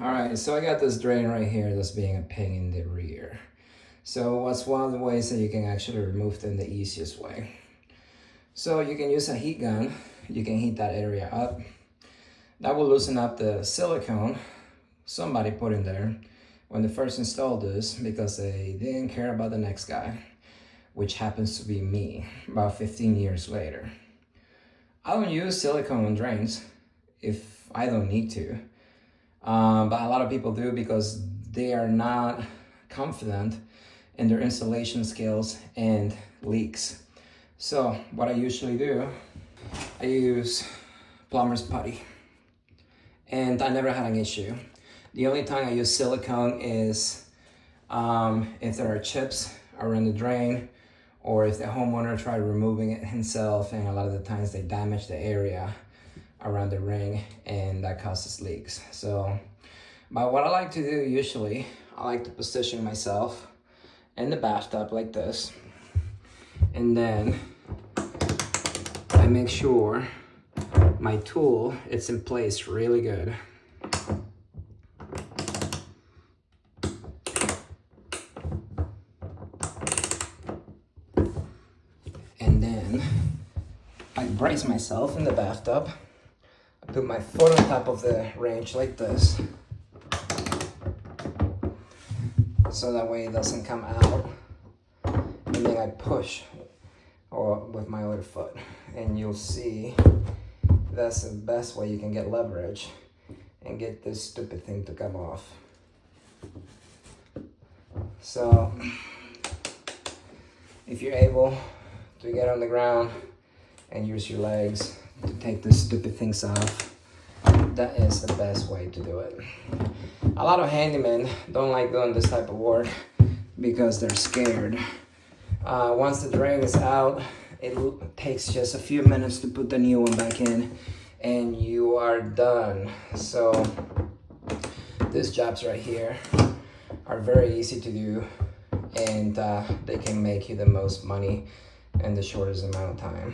Alright, so I got this drain right here that's being a pain in the rear. So what's one of the ways that you can actually remove them the easiest way? So you can use a heat gun. You can heat that area up. That will loosen up the silicone somebody put in there when they first installed this because they didn't care about the next guy, which happens to be me about 15 years later. I don't use silicone drains if I don't need to. But a lot of people do because they are not confident in their installation skills and leaks. So what I usually do, I use plumber's putty, and I never had an issue. The only time I use silicone is if there are chips around the drain, or if the homeowner tried removing it himself, and a lot of the times they damage the area around the ring and that causes leaks. So, but what I like to do usually, I like to position myself in the bathtub like this, and then I make sure my tool is in place really good. And then I brace myself in the bathtub. I put my foot on top of the range like this, so that way it doesn't come out. And then I push with my other foot, and you'll see that's the best way you can get leverage and get this stupid thing to come off. So if you're able to get on the ground and use your legs to take these stupid things off, that is the best way to do it. A lot of handymen don't like doing this type of work because they're scared. Once the drain is out, it takes just a few minutes to put the new one back in and you are done. So these jobs right here are very easy to do, and they can make you the most money in the shortest amount of time.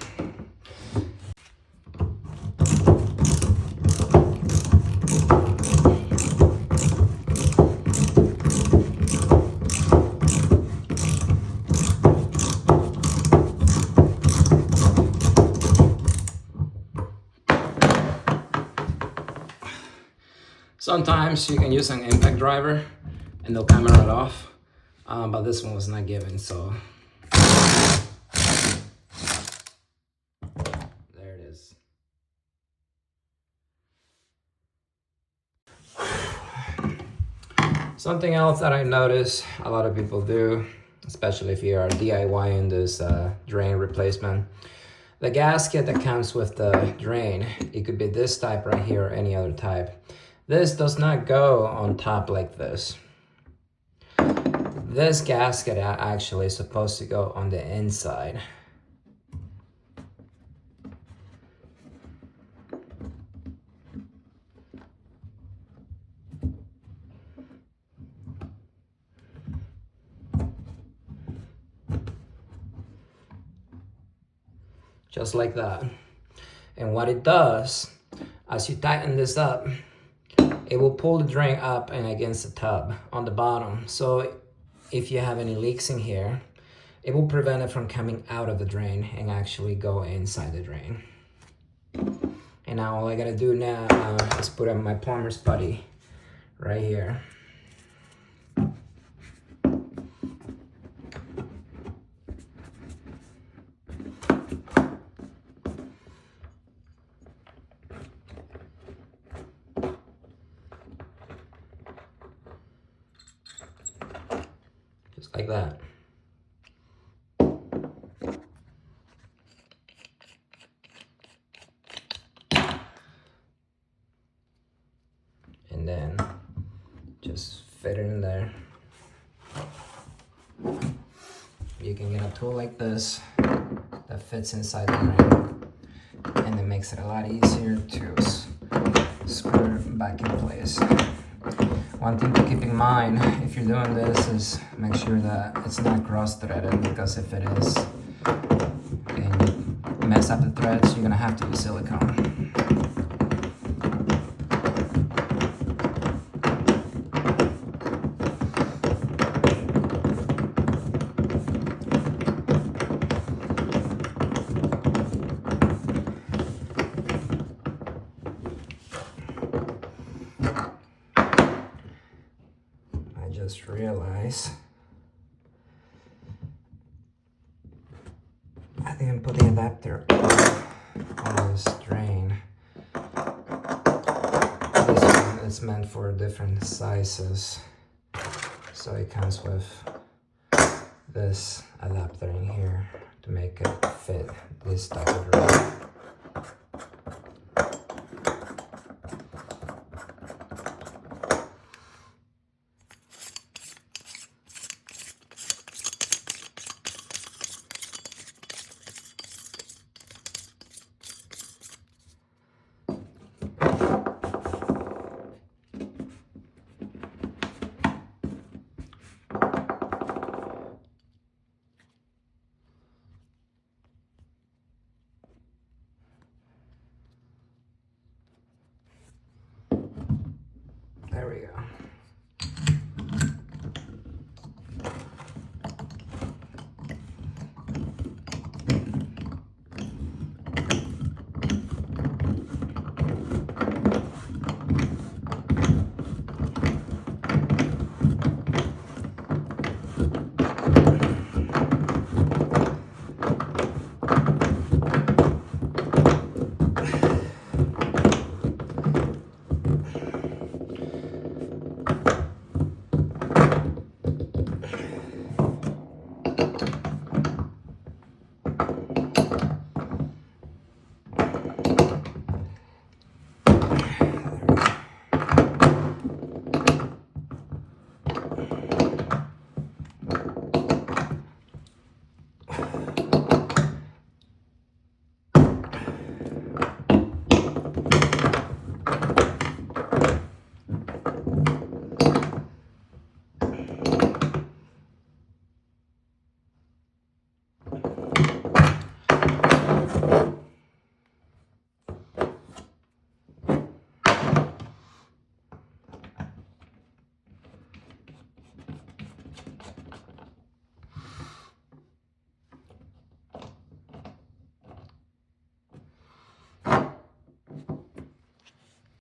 Sometimes you can use an impact driver and they'll come right off, but this one was not given, so there it is. Something else that I notice a lot of people do, especially if you are DIYing this drain replacement, the gasket that comes with the drain, it could be this type right here or any other type. This does not go on top like this. This gasket actually is supposed to go on the inside. Just like that. And what it does, as you tighten this up, it will pull the drain up and against the tub on the bottom. So if you have any leaks in here, it will prevent it from coming out of the drain and actually go inside the drain. And now all I gotta do now is put on my plumber's putty right here. Just like that. And then just fit it in there. You can get a tool like this that fits inside the ring, and it makes it a lot easier to screw it back in place. One thing to keep in mind if you're doing this is make sure that it's not cross-threaded, because if it is and you mess up the threads, you're gonna have to use silicone. just realized I didn't put the adapter on this drain. This one is meant for different sizes, so it comes with this adapter in here to make it fit this type of drain. There we go.